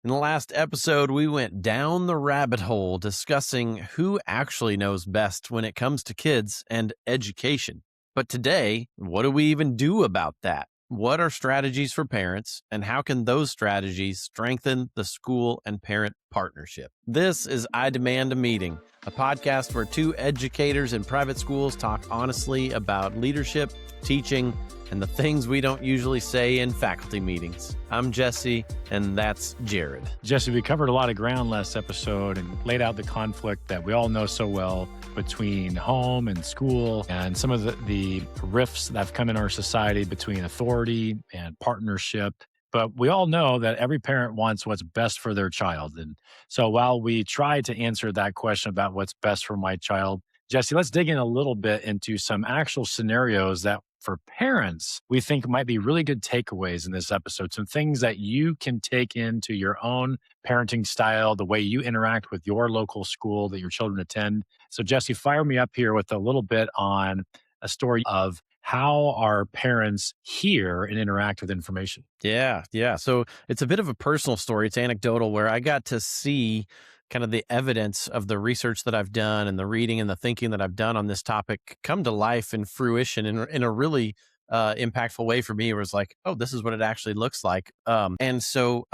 In the last episode, we went down the rabbit hole discussing who actually knows best when it comes to kids and education. But today, what do we even do about that? What are strategies for parents, and how can those strategies strengthen the school and parent partnership? This is I Demand a Meeting, a podcast where two educators in private schools talk honestly about leadership, teaching, and the things we don't usually say in faculty meetings. I'm Jesse, and that's Jared. Jesse, we covered a lot of ground last episode and laid out the conflict that we all know so well between home and school and some of the rifts that have come in our society between authority and partnership. But we all know that every parent wants what's best for their child. And so while we try to answer that question about what's best for my child, Jesse, let's dig in a little bit into some actual scenarios that for parents, we think might be really good takeaways in this episode. Some things that you can take into your own parenting style, the way you interact with your local school that your children attend. So, Jesse, fire me up here with a little bit on a story of how our parents hear and interact with information. Yeah. So it's a bit of a personal story. It's anecdotal where I got to see kind of the evidence of the research that I've done and the reading and the thinking that I've done on this topic come to life and fruition in a really impactful way for me. It was like, oh, this is what it actually looks like. And so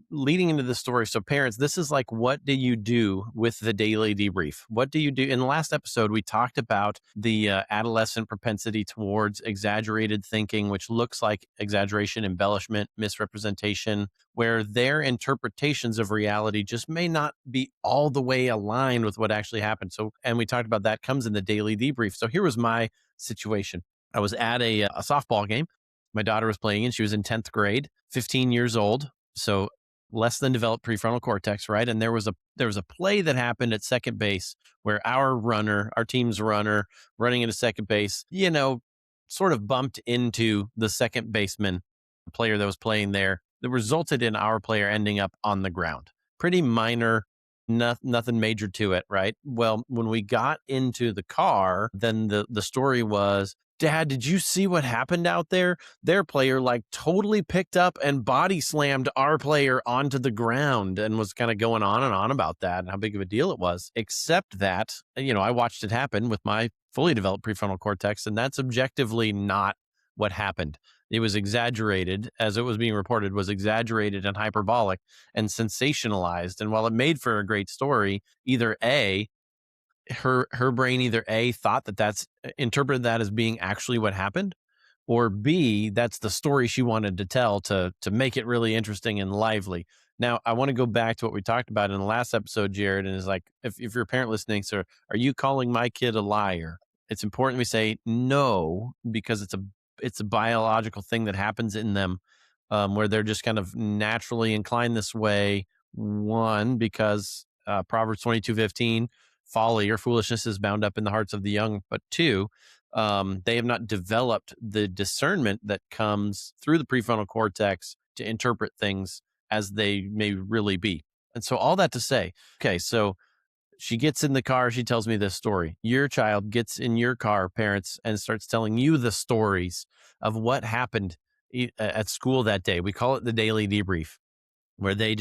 leading into the story, so parents, this is like, what do you do with the daily debrief? What do you do? In the last episode, we talked about the adolescent propensity towards exaggerated thinking, which looks like exaggeration, embellishment, misrepresentation, where their interpretations of reality just may not be all the way aligned with what actually happened. So, and we talked about that comes in the daily debrief. So here was my situation. I was at a softball game. My daughter was playing and she was in 10th grade, 15 years old. So less than developed prefrontal cortex, right? And there was a play that happened at second base where our team's runner running into second base, sort of bumped into the second baseman, the player that was playing there, that resulted in our player ending up on the ground. Pretty minor, nothing major to it, right? Well, when we got into the car, then the story was, Dad, did you see what happened out there? Their player totally picked up and body slammed our player onto the ground and was kind of going on and on about that and how big of a deal it was. Except that, I watched it happen with my fully developed prefrontal cortex, and that's objectively not what happened. It was exaggerated, as it was being reported, was exaggerated and hyperbolic and sensationalized. And while it made for a great story, either her brain either A, thought that's interpreted that as being actually what happened, or B, that's the story she wanted to tell to make it really interesting and lively. Now, I want to go back to what we talked about in the last episode, Jared, and is like, if you're a parent listening, so are you calling my kid a liar? It's important we say no, because it's a biological thing that happens in them, where they're just kind of naturally inclined this way. One, because Proverbs 22:15, folly or foolishness is bound up in the hearts of the young. But two, they have not developed the discernment that comes through the prefrontal cortex to interpret things as they may really be. And so all that to say, okay, so she gets in the car, she tells me this story. Your child gets in your car, parents, and starts telling you the stories of what happened at school that day. We call it the daily debrief, where they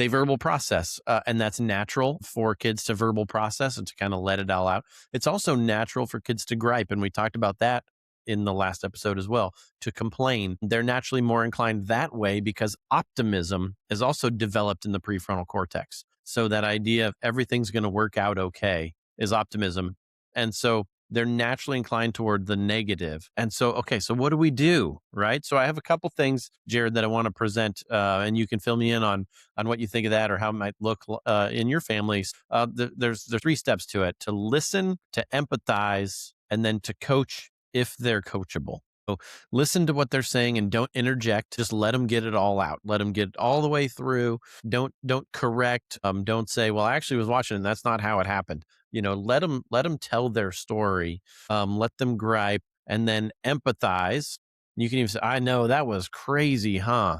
verbal process. And that's natural for kids to verbal process and to kind of let it all out. It's also natural for kids to gripe. And we talked about that in the last episode as well, to complain. They're naturally more inclined that way because optimism is also developed in the prefrontal cortex. So that idea of everything's going to work out okay is optimism. And so they're naturally inclined toward the negative. And so, okay, so what do we do, right? So I have a couple things, Jared, that I want to present, and you can fill me in on what you think of that or how it might look in your families. There's 3 steps to it: to listen, to empathize, and then to coach if they're coachable. So listen to what they're saying and don't interject. Just let them get it all out. Let them get all the way through. Don't correct. Don't say, well, I actually was watching and that's not how it happened. Let them tell their story. Let them gripe, and then empathize. You can even say, I know that was crazy, huh?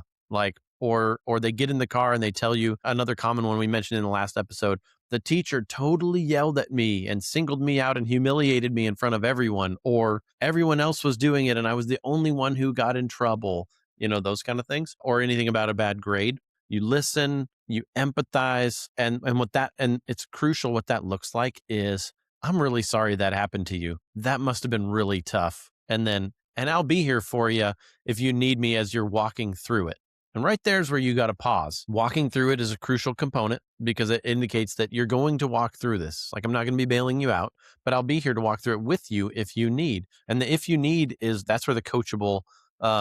Or they get in the car and they tell you another common one we mentioned in the last episode. The teacher totally yelled at me and singled me out and humiliated me in front of everyone, or everyone else was doing it and I was the only one who got in trouble, those kind of things, or anything about a bad grade. You listen, you empathize, and what that and it's crucial what that looks like is, I'm really sorry that happened to you. That must have been really tough. And I'll be here for you if you need me as you're walking through it. And right there's where you got to pause. Walking through it is a crucial component because it indicates that you're going to walk through this. Like, I'm not going to be bailing you out, but I'll be here to walk through it with you if you need. And the if you need is that's where the coachable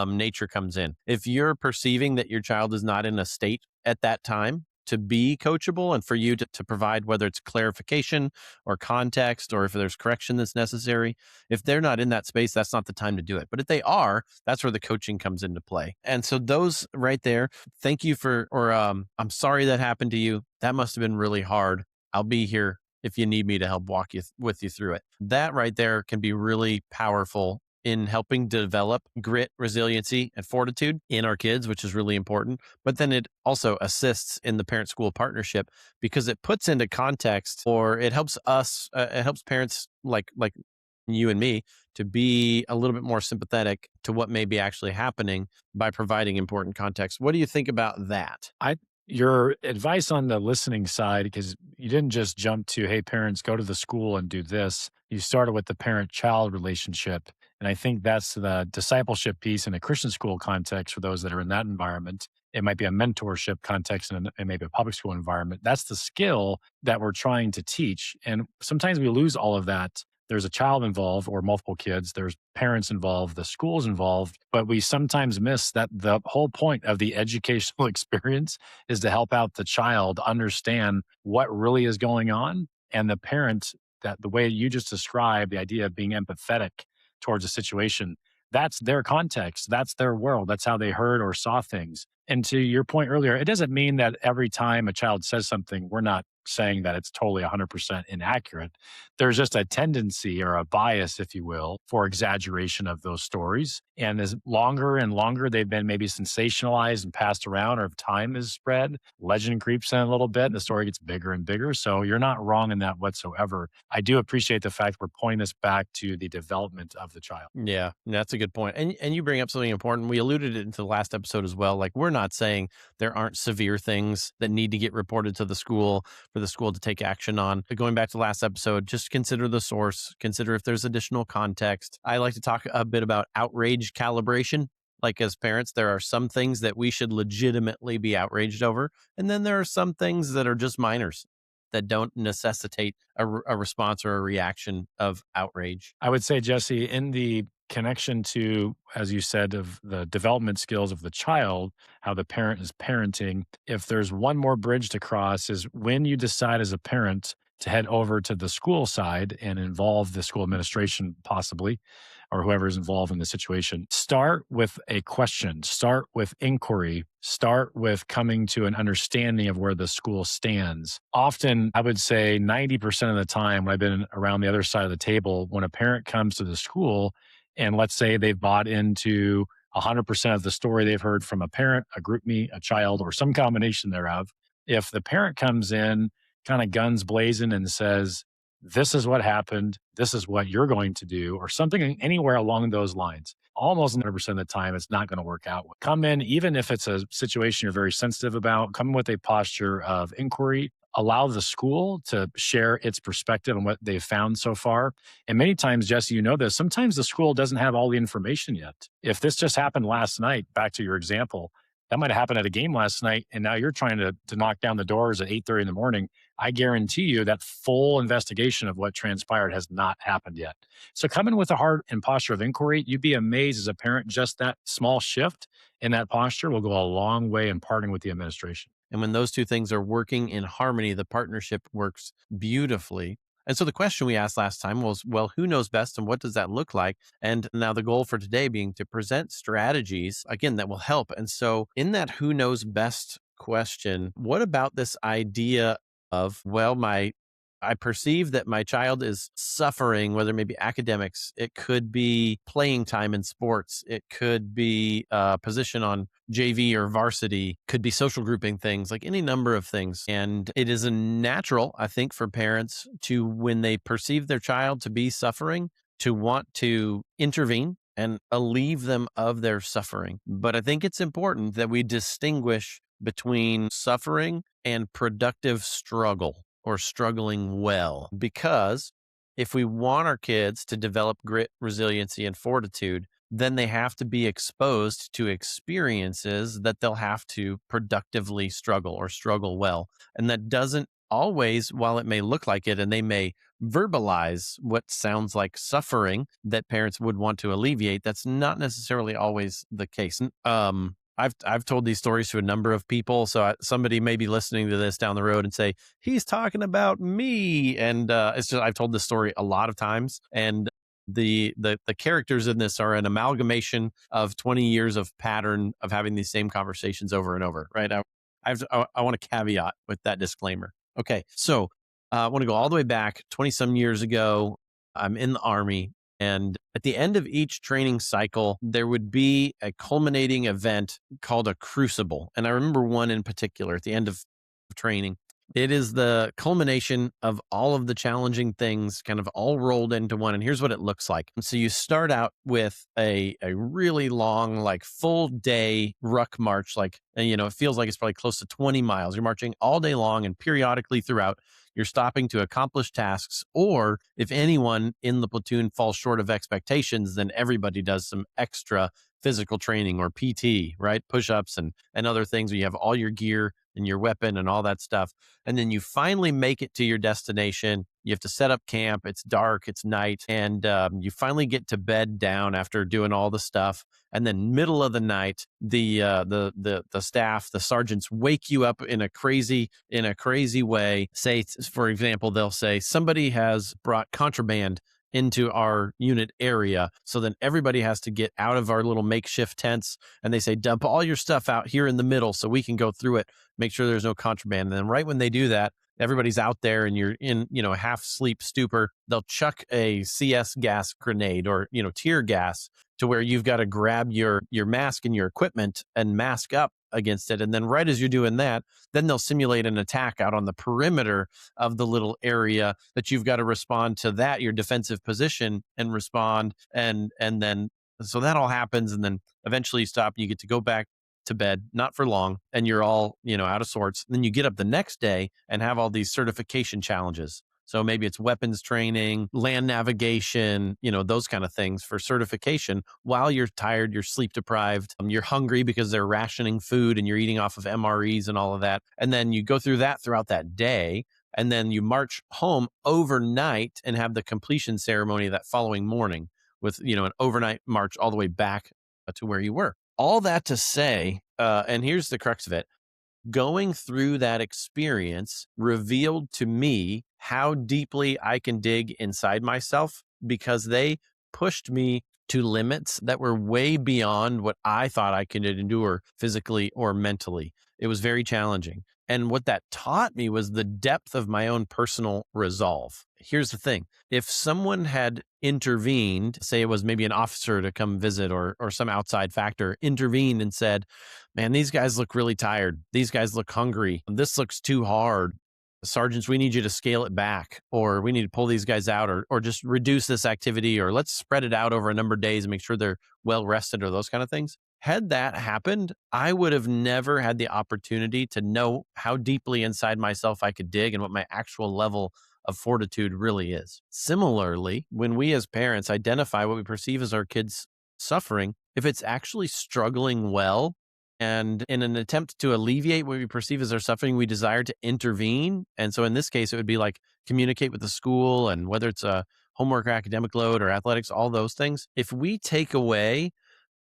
nature comes in. If you're perceiving that your child is not in a state at that time to be coachable and for you to provide whether it's clarification or context or if there's correction that's necessary, if they're not in that space, that's not the time to do it. But if they are, that's where the coaching comes into play. And so those right there, thank you for, or I'm sorry that happened to you. That must have been really hard. I'll be here if you need me to help walk you with you through it. That right there can be really powerful in helping develop grit, resiliency, and fortitude in our kids, which is really important. But then it also assists in the parent school partnership because it puts into context, or it helps us, it helps parents like you and me to be a little bit more sympathetic to what may be actually happening by providing important context. What do you think about that? I Your advice on the listening side, because you didn't just jump to, hey, parents, go to the school and do this. You started with the parent-child relationship. And I think that's the discipleship piece in a Christian school context for those that are in that environment. It might be a mentorship context and maybe a public school environment. That's the skill that we're trying to teach. And sometimes we lose all of that. There's a child involved or multiple kids, there's parents involved, the school's involved, but we sometimes miss that the whole point of the educational experience is to help out the child understand what really is going on. And the parent, that the way you just described, the idea of being empathetic towards a situation, that's their context, that's their world, that's how they heard or saw things. And to your point earlier, it doesn't mean that every time a child says something, we're not saying that it's totally 100% inaccurate. There's just a tendency or a bias, if you will, for exaggeration of those stories. And as longer and longer they've been maybe sensationalized and passed around, or if time is spread, legend creeps in a little bit and the story gets bigger and bigger. So you're not wrong in that whatsoever. I do appreciate the fact we're pointing this back to the development of the child. Yeah, that's a good point. And you bring up something important. We alluded it into the last episode as well. Like, we're not saying there aren't severe things that need to get reported to the school for the school to take action on. But going back to last episode, just consider the source, consider if there's additional context. I like to talk a bit about outrage calibration. Like, as parents, there are some things that we should legitimately be outraged over. And then there are some things that are just minors that don't necessitate a response or a reaction of outrage. I would say, Jesse, in the connection to, as you said, of the development skills of the child, how the parent is parenting, if there's one more bridge to cross, is when you decide as a parent to head over to the school side and involve the school administration, possibly, or whoever's involved in the situation, start with a question, start with inquiry, start with coming to an understanding of where the school stands. Often, I would say 90% of the time when I've been around the other side of the table, when a parent comes to the school and let's say they've bought into 100% of the story they've heard from a parent, a group me, a child, or some combination thereof, if the parent comes in kind of guns blazing and says, this is what happened, this is what you're going to do, or something anywhere along those lines, almost 100% of the time, it's not going to work out. Come in, even if it's a situation you're very sensitive about, come in with a posture of inquiry. Allow the school to share its perspective on what they've found so far. And many times, Jesse, you know this, sometimes the school doesn't have all the information yet. If this just happened last night, back to your example, that might have happened at a game last night, and now you're trying to knock down the doors at 8:30 in the morning. I guarantee you that full investigation of what transpired has not happened yet. So come in with a heart and posture of inquiry. You'd be amazed as a parent, just that small shift in that posture will go a long way in partnering with the administration. And when those two things are working in harmony, the partnership works beautifully. And so the question we asked last time was, well, who knows best and what does that look like? And now the goal for today being to present strategies, again, that will help. And so in that who knows best question, what about this idea of, well, I perceive that my child is suffering, whether it may be academics, it could be playing time in sports, it could be a position on JV or varsity, could be social grouping things, like any number of things. And it is a natural, I think, for parents to, when they perceive their child to be suffering, to want to intervene and alleviate them of their suffering. But I think it's important that we distinguish between suffering and productive struggle or struggling well. Because if we want our kids to develop grit, resiliency, and fortitude, then they have to be exposed to experiences that they'll have to productively struggle or struggle well. And that doesn't always, while it may look like it, and they may verbalize what sounds like suffering that parents would want to alleviate, that's not necessarily always the case. I've told these stories to a number of people, so somebody may be listening to this down the road and say he's talking about me, and it's just I've told this story a lot of times, and the characters in this are an amalgamation of 20 years of pattern of having these same conversations over and over. Right? I want to caveat with that disclaimer. Okay, so I want to go all the way back 20 some years ago. I'm in the Army. And at the end of each training cycle, there would be a culminating event called a crucible. And I remember one in particular at the end of training. It is the culmination of all of the challenging things kind of all rolled into one. And here's what it looks like. And so you start out with a really long, like full day ruck march, like, and, it feels like it's probably close to 20 miles. You're marching all day long, and periodically throughout, you're stopping to accomplish tasks. Or if anyone in the platoon falls short of expectations, then everybody does some extra physical training or PT, right? Push-ups and other things where you have all your gear and your weapon and all that stuff. And then you finally make it to your destination. You have to set up camp. It's dark. It's night. And you finally get to bed down after doing all the stuff. And then middle of the night, the staff, the sergeants wake you up in a crazy way. Say, for example, they'll say somebody has brought contraband into our unit area. So then everybody has to get out of our little makeshift tents, and they say, dump all your stuff out here in the middle so we can go through it, make sure there's no contraband. And then right when they do that, everybody's out there and you're in, a half sleep stupor. They'll chuck a CS gas grenade or, tear gas to where you've got to grab your mask and your equipment and mask up against it. And then right as you're doing that, then they'll simulate an attack out on the perimeter of the little area that you've got to respond to that, your defensive position, and respond. And then, so that all happens. And then eventually you stop, you get to go back to bed, not for long, and you're all, out of sorts. Then you get up the next day and have all these certification challenges. So maybe it's weapons training, land navigation, those kind of things for certification while you're tired, you're sleep deprived, you're hungry because they're rationing food and you're eating off of MREs and all of that. And then you go through that throughout that day. And then you march home overnight and have the completion ceremony that following morning with, an overnight march all the way back to where you were. All that to say, and here's the crux of it. Going through that experience revealed to me how deeply I can dig inside myself, because they pushed me to limits that were way beyond what I thought I could endure physically or mentally. It was very challenging. And what that taught me was the depth of my own personal resolve. Here's the thing. If someone had intervened, say it was maybe an officer to come visit or some outside factor intervened and said, man, these guys look really tired. These guys look hungry. This looks too hard. Sergeants, we need you to scale it back, or we need to pull these guys out, or just reduce this activity, or let's spread it out over a number of days and make sure they're well rested, or those kind of things. Had that happened, I would have never had the opportunity to know how deeply inside myself I could dig and what my actual level of fortitude really is. Similarly, when we as parents identify what we perceive as our kids' suffering, if it's actually struggling well, and in an attempt to alleviate what we perceive as our suffering, we desire to intervene. And so in this case, it would be like communicate with the school, and whether it's a homework or academic load or athletics, all those things. If we take away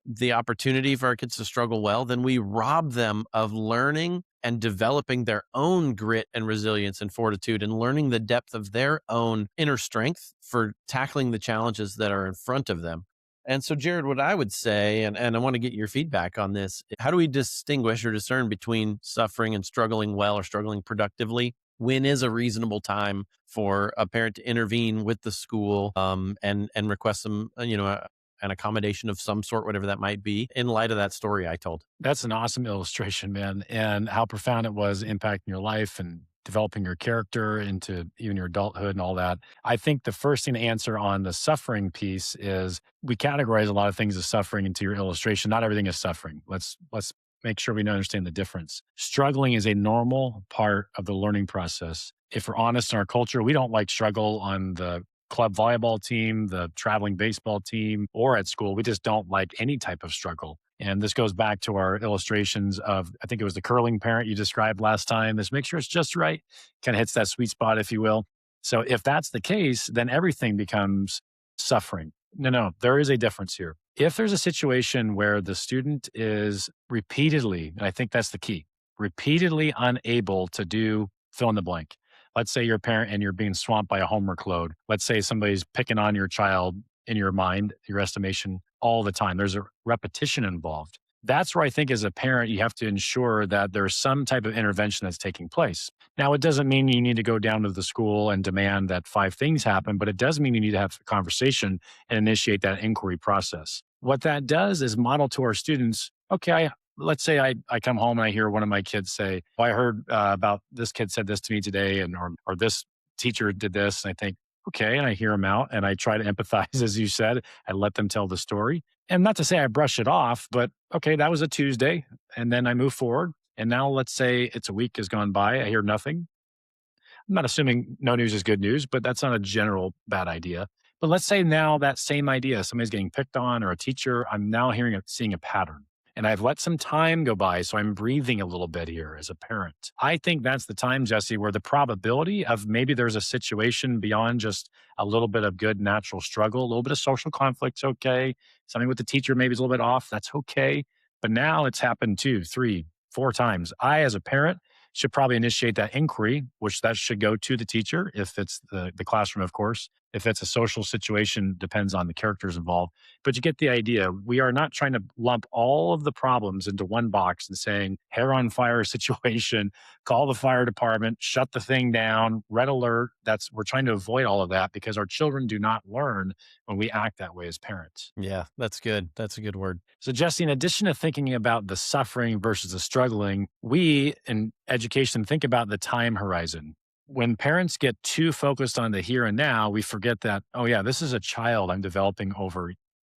the opportunity for our kids to struggle well, then we rob them of learning and developing their own grit and resilience and fortitude, and learning the depth of their own inner strength for tackling the challenges that are in front of them. And so, Jared, what I would say, and I want to get your feedback on this, how do we distinguish or discern between suffering and struggling well or struggling productively? When is a reasonable time for a parent to intervene with the school and request some, an accommodation of some sort, whatever that might be, in light of that story I told? That's an awesome illustration, man, and how profound it was impacting your life and developing your character into even your adulthood and all that. I think the first thing to answer on the suffering piece is we categorize a lot of things as suffering into your illustration. Not everything is suffering. Let's make sure we understand the difference. Struggling is a normal part of the learning process. If we're honest in our culture, we don't like struggle on the club volleyball team, the traveling baseball team, or at school. We just don't like any type of struggle. And this goes back to our illustrations of, I think it was the curling parent you described last time. This make sure it's just right, kind of hits that sweet spot, if you will. So if that's the case, then everything becomes suffering. No, no, there is a difference here. If there's a situation where the student is repeatedly, and I think that's the key, repeatedly unable to do fill in the blank. Let's say you're a parent and you're being swamped by a homework load. Let's say somebody's picking on your child in your mind, your estimation, all the time. There's a repetition involved. That's where I think as a parent, you have to ensure that there's some type of intervention that's taking place. Now, it doesn't mean you need to go down to the school and demand that 5 things happen, but it does mean you need to have a conversation and initiate that inquiry process. What that does is model to our students, okay, let's say I come home and I hear one of my kids say, "Oh, I heard about this kid said this to me today, and or this teacher did this," and I think, okay, and I hear them out, and I try to empathize, as you said, I let them tell the story, and not to say I brush it off, but okay, that was a Tuesday, and then I move forward, and now let's say it's a week has gone by, I hear nothing. I'm not assuming no news is good news, but that's not a general bad idea. But let's say now that same idea, somebody's getting picked on or a teacher, I'm now seeing a pattern. And I've let some time go by, so I'm breathing a little bit here as a parent. I think that's the time, Jesse, where the probability of maybe there's a situation beyond just a little bit of good natural struggle, a little bit of social conflict's okay. Something with the teacher maybe is a little bit off, that's okay. But now it's happened 2, 3, 4 times. I, as a parent, should probably initiate that inquiry, which that should go to the teacher if it's the classroom, of course. If it's a social situation, depends on the characters involved. But you get the idea. We are not trying to lump all of the problems into one box and saying, hair on fire situation, call the fire department, shut the thing down, red alert. We're trying to avoid all of that because our children do not learn when we act that way as parents. Yeah, that's good. That's a good word. So, Jesse, in addition to thinking about the suffering versus the struggling, we in education think about the time horizon. When parents get too focused on the here and now, we forget that, oh, yeah, this is a child I'm developing over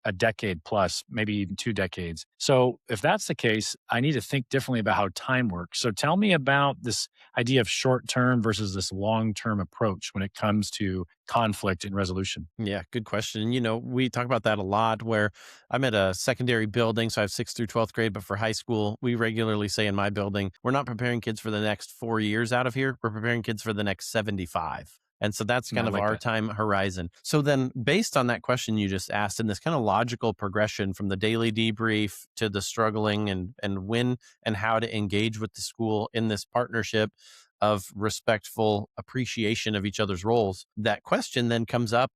a decade plus, maybe even 2 decades. So, if that's the case, I need to think differently about how time works. So, tell me about this idea of short term versus this long term approach when it comes to conflict and resolution. Yeah, good question. We talk about that a lot where I'm at a secondary building, so I have 6th through 12th grade, but for high school, we regularly say in my building, we're not preparing kids for the next 4 years out of here. We're preparing kids for the next 75. And so that's I kind of like our that. time horizon. So then, based on that question you just asked, and this kind of logical progression from the daily debrief to the struggling and when and how to engage with the school in this partnership of respectful appreciation of each other's roles, that question then comes up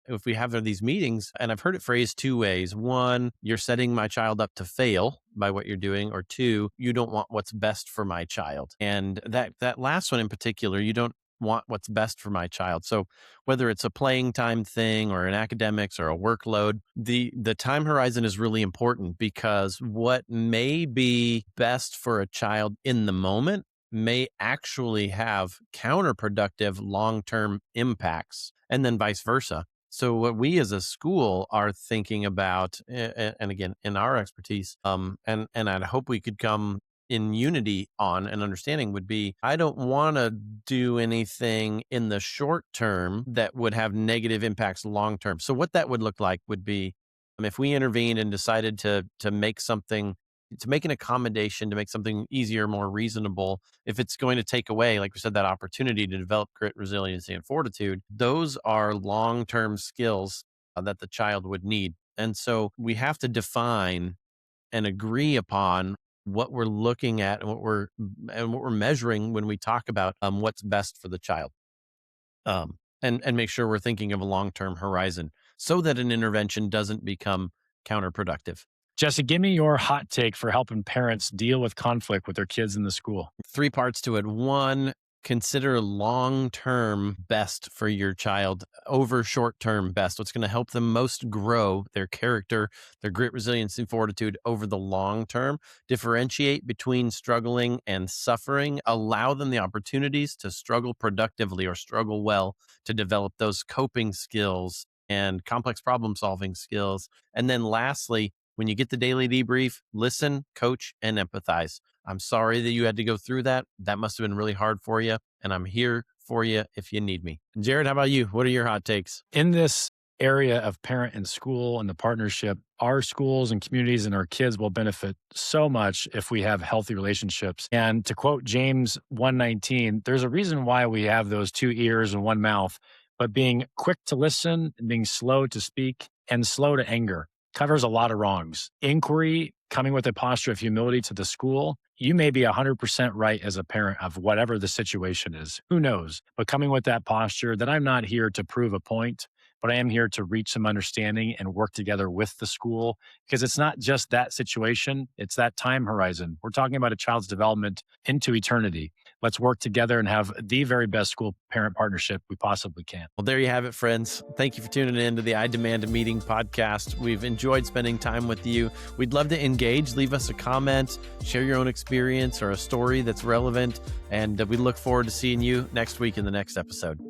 if we have these meetings, and I've heard it phrased 2 ways. One, you're setting my child up to fail by what you're doing, or two, you don't want what's best for my child. And that last one in particular, you don't want what's best for my child. So whether it's a playing time thing or an academics or a workload, the time horizon is really important because what may be best for a child in the moment may actually have counterproductive long-term impacts, and then vice versa. So what we as a school are thinking about, and again, in our expertise, and I'd hope we could come in unity on an understanding would be, I don't want to do anything in the short term that would have negative impacts long term. So what that would look like would be, if we intervened and decided to make something, to make an accommodation, to make something easier, more reasonable, if it's going to take away, like we said, that opportunity to develop grit, resiliency, and fortitude, those are long term skills that the child would need. And so we have to define and agree upon what we're looking at and what we're measuring when we talk about what's best for the child, and make sure we're thinking of a long term horizon so that an intervention doesn't become counterproductive. Jesse, give me your hot take for helping parents deal with conflict with their kids in the school. 3 parts to it. One, consider long-term best for your child over short-term best. What's going to help them most grow their character, their grit, resilience, and fortitude over the long term. Differentiate between struggling and suffering. Allow them the opportunities to struggle productively or struggle well to develop those coping skills and complex problem solving skills. And then lastly, when you get the daily debrief, listen, coach, and empathize. I'm sorry that you had to go through that. That must have been really hard for you. And I'm here for you if you need me. Jared, how about you? What are your hot takes? In this area of parent and school and the partnership, our schools and communities and our kids will benefit so much if we have healthy relationships. And to quote James 1:19, there's a reason why we have those two ears and one mouth, but being quick to listen and being slow to speak and slow to anger covers a lot of wrongs. Inquiry, coming with a posture of humility to the school. You may be 100% right as a parent of whatever the situation is. Who knows? But coming with that posture that I'm not here to prove a point, but I am here to reach some understanding and work together with the school, because it's not just that situation, it's that time horizon. We're talking about a child's development into eternity. Let's work together and have the very best school parent partnership we possibly can. Well, there you have it, friends. Thank you for tuning in to the I Demand a Meeting podcast. We've enjoyed spending time with you. We'd love to engage. Leave us a comment, share your own experience or a story that's relevant. And we look forward to seeing you next week in the next episode.